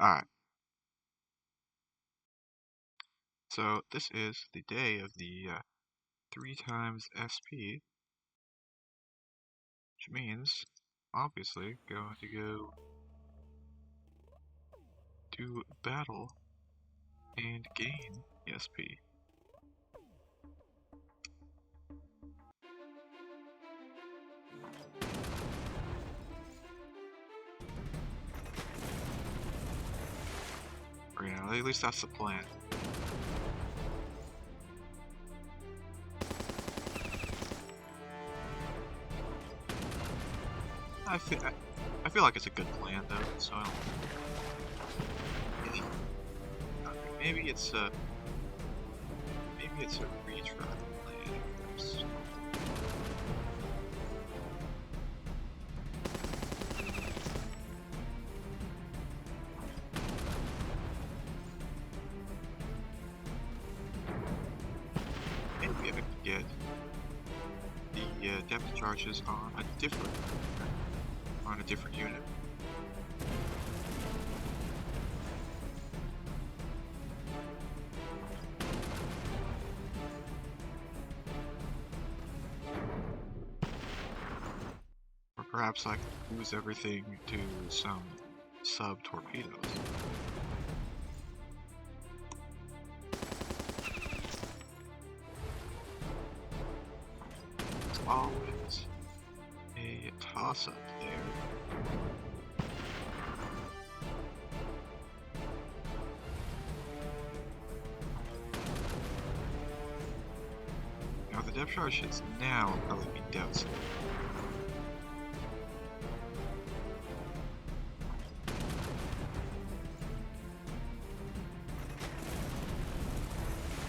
Alright, so this is the day of the 3 times SP, which means, obviously, going to go do battle and gain SP. Or, you know, at least that's the plan. I feel like it's a good plan though, so I don't maybe it's a retry plan first. Maybe I could get the depth charges on a different unit. Or perhaps I could use everything to some sub-torpedoes. It's always a toss-up there. Now the depth charge hits now will probably be devastating.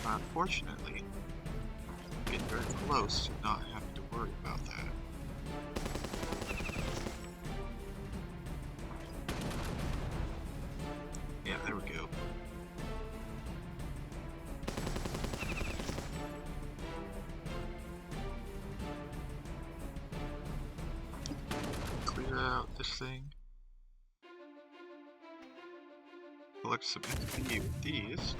Unfortunately, get very close to not having to worry about that. Yeah, there we go. Clear out this thing. Collect some XP with these.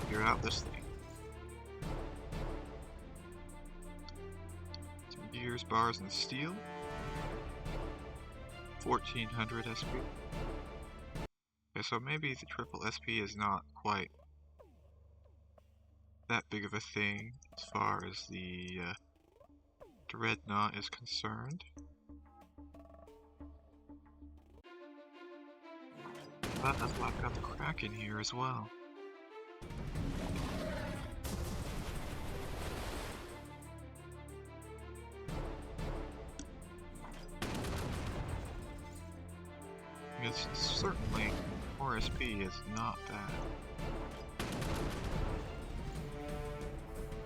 Clear out this thing. Some gears, bars, and steel. 1400 SP. Okay, so maybe the triple SP is not quite that big of a thing as far as the Dreadnought is concerned. But that's why I've got the Kraken here as well. Because certainly more SP is not bad.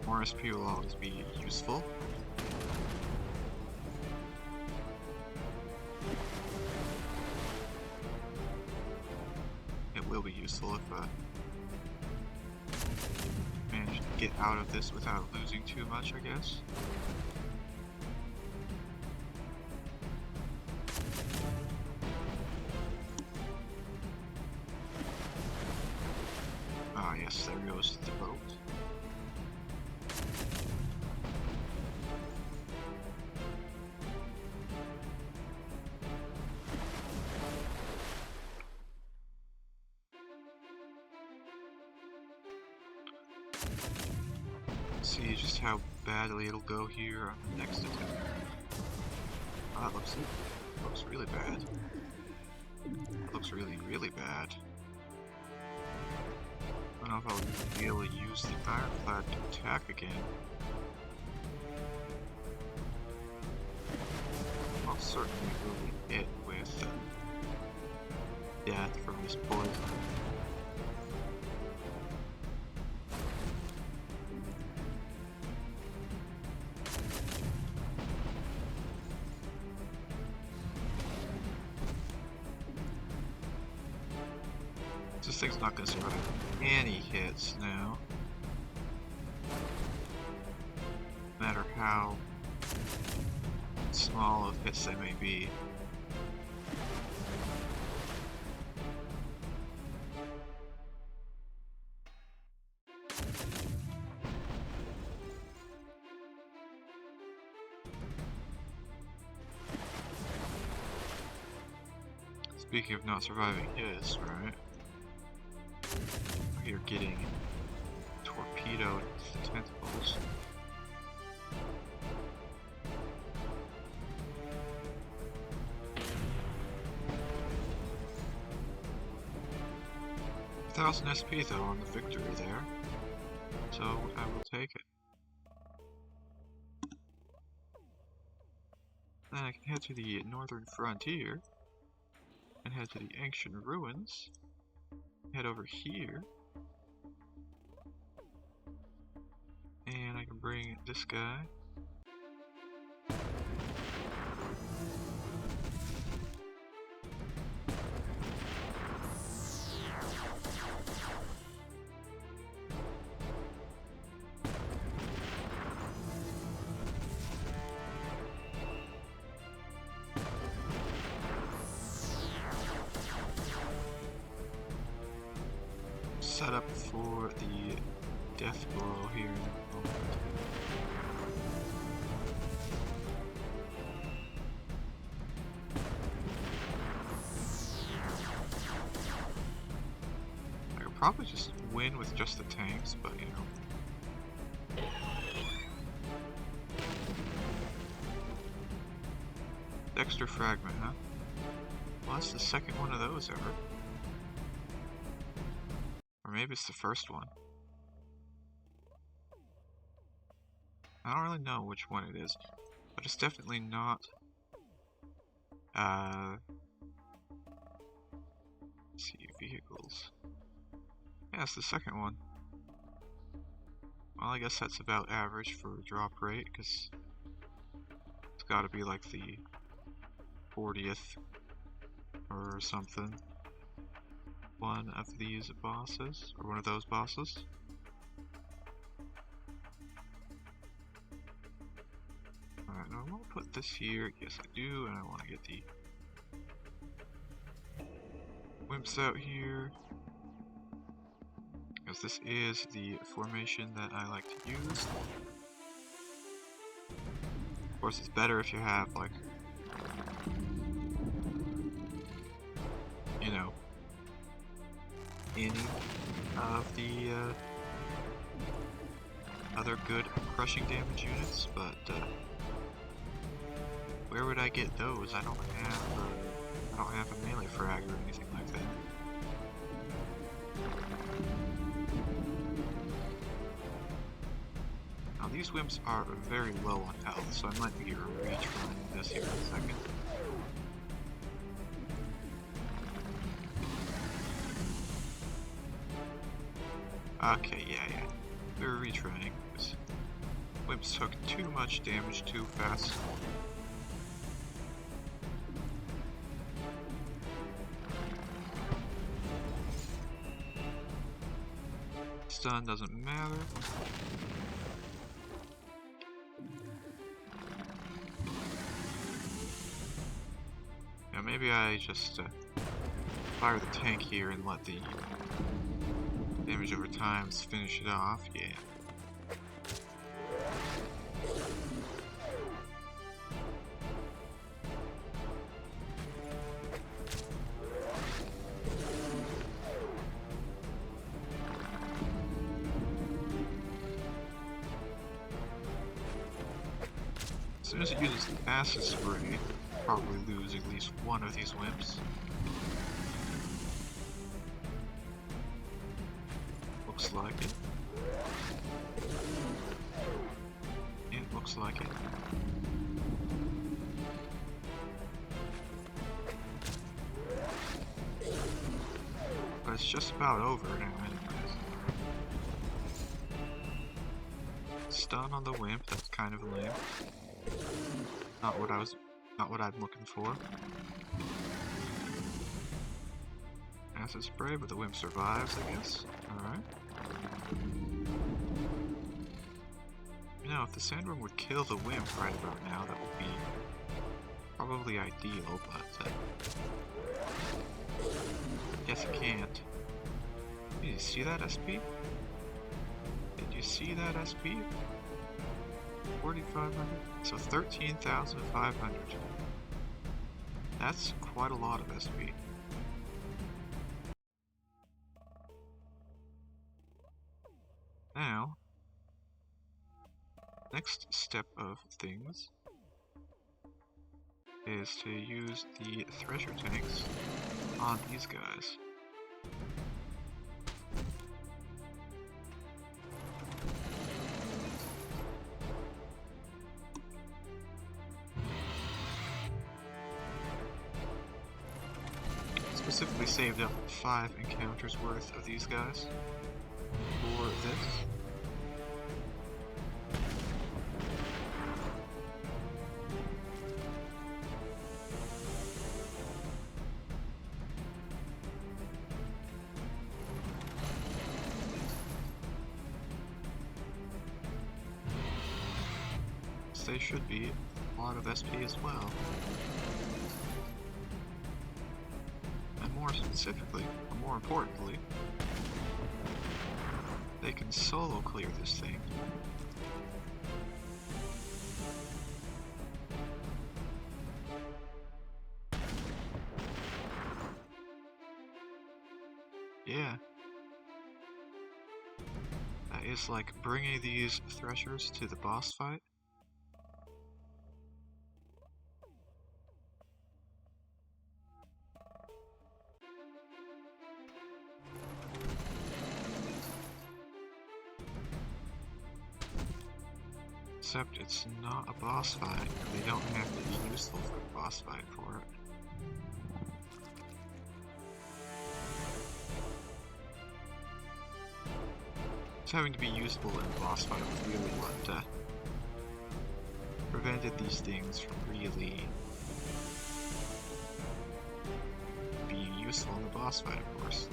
More SP will always be useful. It will be useful if I manage to get out of this without losing too much, I guess. Ah yes, there goes the boat. See just how badly it'll go here on the next attack. Ah, that looks really bad. That looks really, really bad. I don't know if I'll be able to use the ironclad to attack again. I'll certainly will be hit with death from this poison. This thing's not going to survive any hits now. No matter how small of hits they may be. Speaking of not surviving his, right? You're getting torpedoed with tentacles. $1,000 SP though on the victory there, so I will take it. Then I can head to the northern frontier and head to the ancient ruins. Head over here, and I can bring this guy. Set up for the death blow here in a moment. I could probably just win with just the tanks, but you know. Dexter Fragment, huh? Well, that's the second one of those ever. Or maybe it's the first one. I don't really know which one it is, but it's definitely not, let's see, vehicles. Yeah, it's the second one. Well, I guess that's about average for drop rate, because it's gotta be like the 40th or something. One of these bosses, or one of those bosses. Alright, now I want to put this here. Yes, I do, and I want to get the wimps out here. Because this is the formation that I like to use. Of course, it's better if you have, like, you know, any of the other good crushing damage units, but where would I get those? I don't have a melee frag or anything like that. Now these wimps are very low on health, so I might be retrying this here in a second. Okay, yeah. We're retraining because wimps took too much damage too fast. Stun doesn't matter. Yeah, maybe I just fire the tank here and let the damage over time finish it off. Yeah. As soon as it uses the acid spray, probably lose at least one of these wimps. Looks like it. It looks like it. But it's just about over now anyways. Stun on the wimp, that's kind of lame. Not what I'm looking for. Acid spray, but the wimp survives, I guess. Alright. You know, if the sandworm would kill the wimp right about now, that would be probably ideal, but guess it can't. Did you see that SP? Did you see that SP? 4,500? So 13,500. That's quite a lot of SP. next step of things is to use the thresher tanks on these guys. Specifically saved up 5 encounters worth of these guys for this. They should be a lot of SP as well. And more specifically, or more importantly, they can solo clear this thing. Yeah. That is like bringing these threshers to the boss fight. Except it's not a boss fight, and they don't have to be useful for a boss fight for it. It's having to be useful in a boss fight was really what prevented these things from really being useful in the boss fight, of course.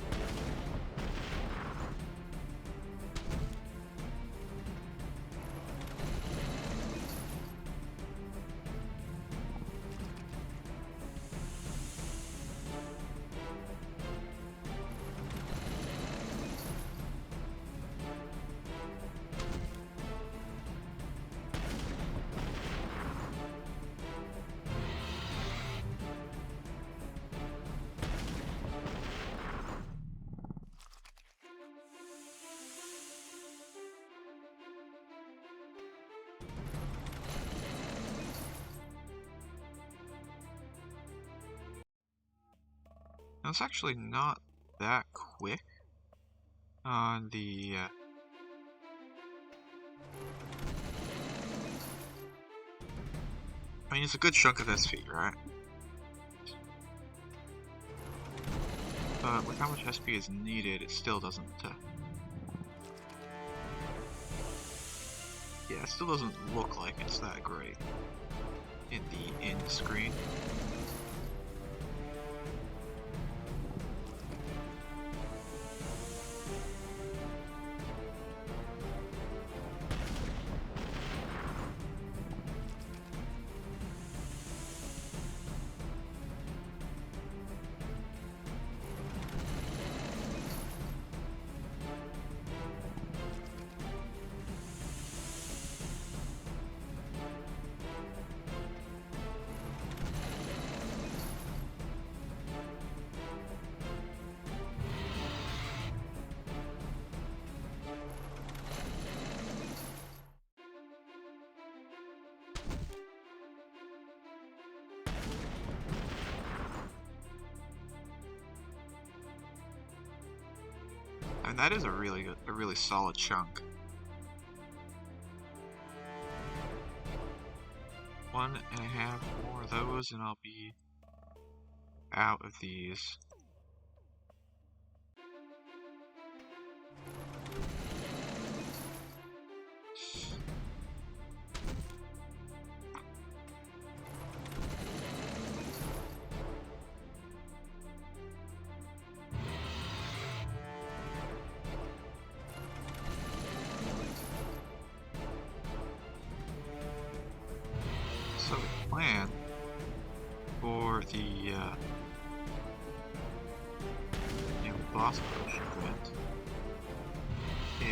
Now, it's actually not that quick on the I mean, it's a good chunk of SP, right? But with how much SP is needed, it still doesn't yeah, it still doesn't look like it's that great in the end screen. And that is a really solid chunk. 1.5 more of those and I'll be out of these. So the plan for the boss push event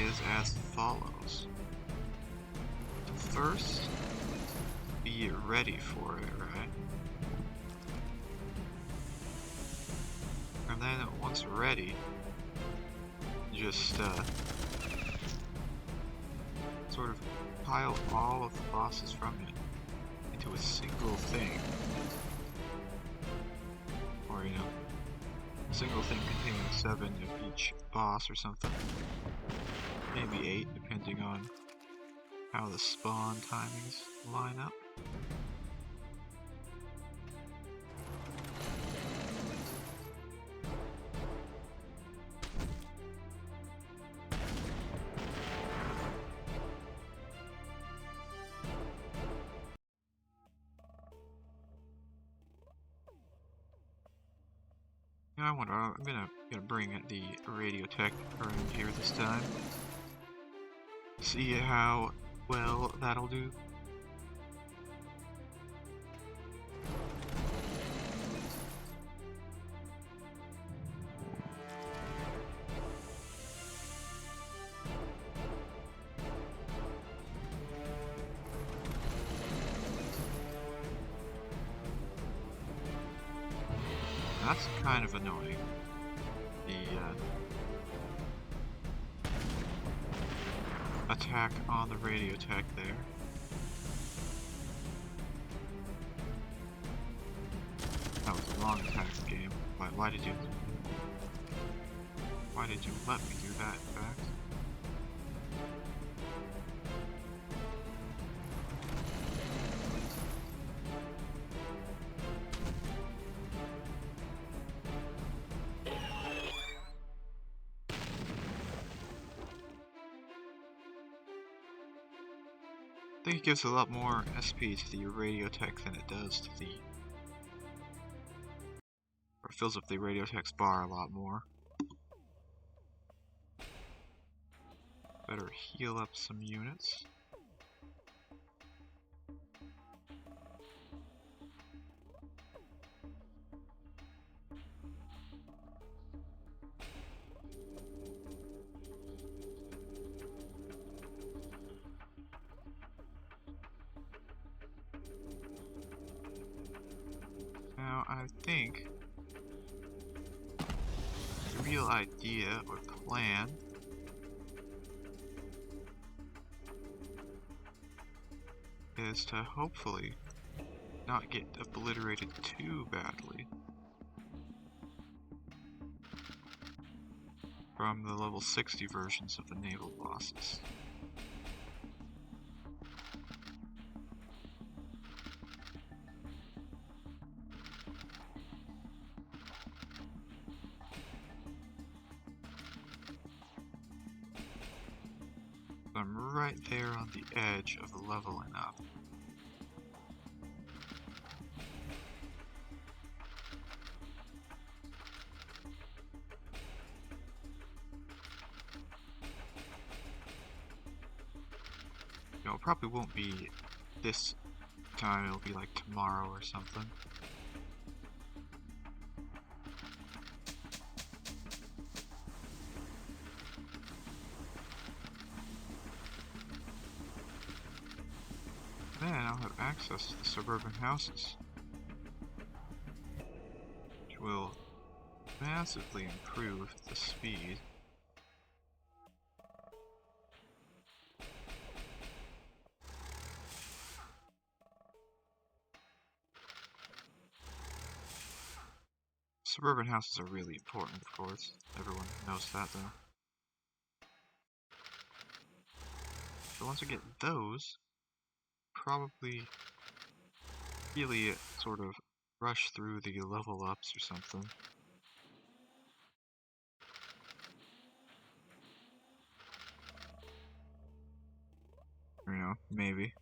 is as follows. First, be ready for it, right? And then once ready, just sort of pile all of the bosses from it into a single thing. Or, you know, a single thing containing 7 of each boss or something. Maybe 8, depending on how the spawn timings line up. I wonder, I'm gonna bring the radio tech around here this time. See how well that'll do. That's kind of annoying. The attack on the radio tech there. That was a wrong attack game. Why did you let me do that, in fact? I think it gives a lot more SP to the radio tech than it does to the... Or it fills up the radio tech's bar a lot more. Better heal up some units. Now, I think the real idea or plan is to hopefully not get obliterated too badly from the level 60 versions of the naval bosses. I'm right there on the edge of leveling up. You know, it probably won't be this time, it'll be like tomorrow or something. Then I'll have access to the suburban houses, which will massively improve the speed. Suburban houses are really important, of course. Everyone knows that, though. So once I get those, probably really sort of rush through the level ups or something. You know, maybe.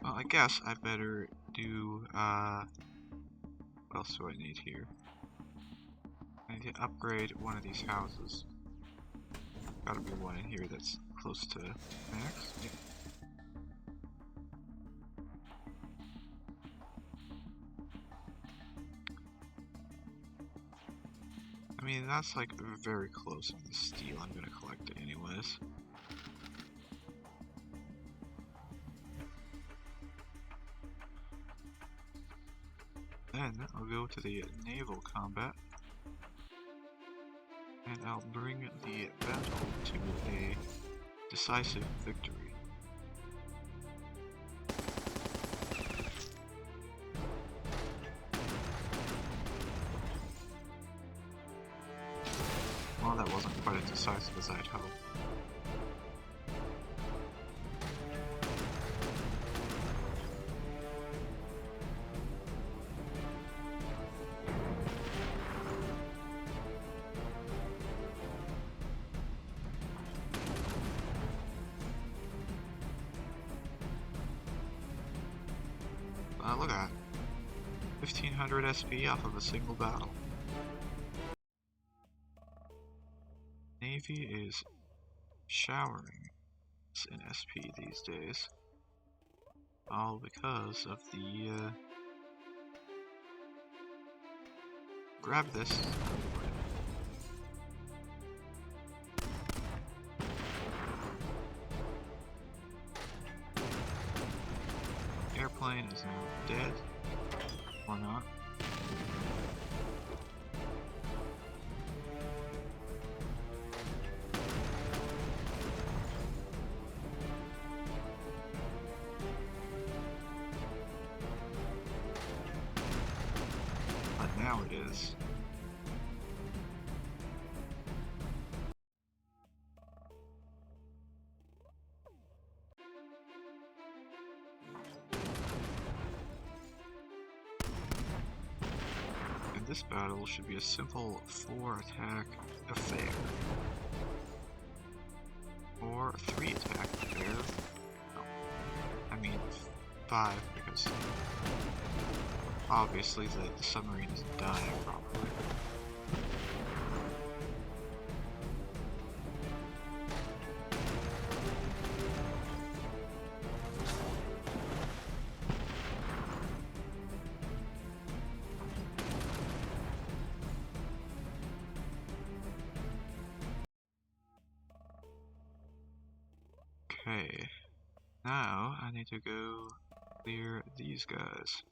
Well, I guess I better do, What else do I need here? I need to upgrade one of these houses. Gotta be one in here that's close to max. Yep. I mean, that's like very close on the steel. I'm gonna collect it anyways. Then I'll go to the naval combat. And I'll bring the battle to a decisive victory. Well, that wasn't quite as decisive as I'd hoped. Look at that. 1500 SP off of a single battle. Navy is showering in SP these days. All because of the, grab this. Airplane is now dead. Or not. But now it is. This battle should be a simple 4-attack affair. Or 3-attack affair. No, I mean 5, because obviously the submarine is dying probably. Okay, now I need to go clear these guys.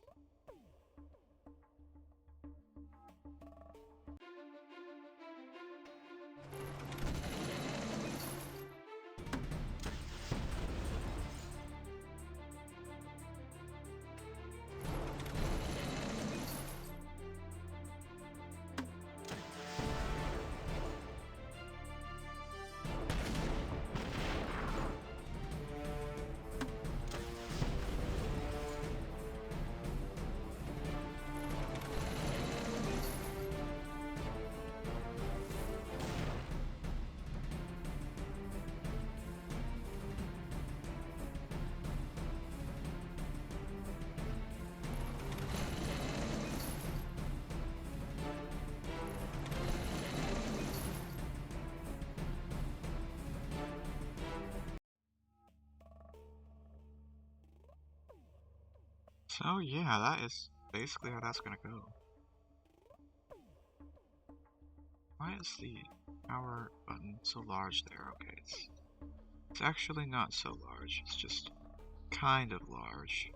So yeah, that is basically how that's gonna go. Why is the power button so large there? Okay, it's actually not so large, it's just kind of large.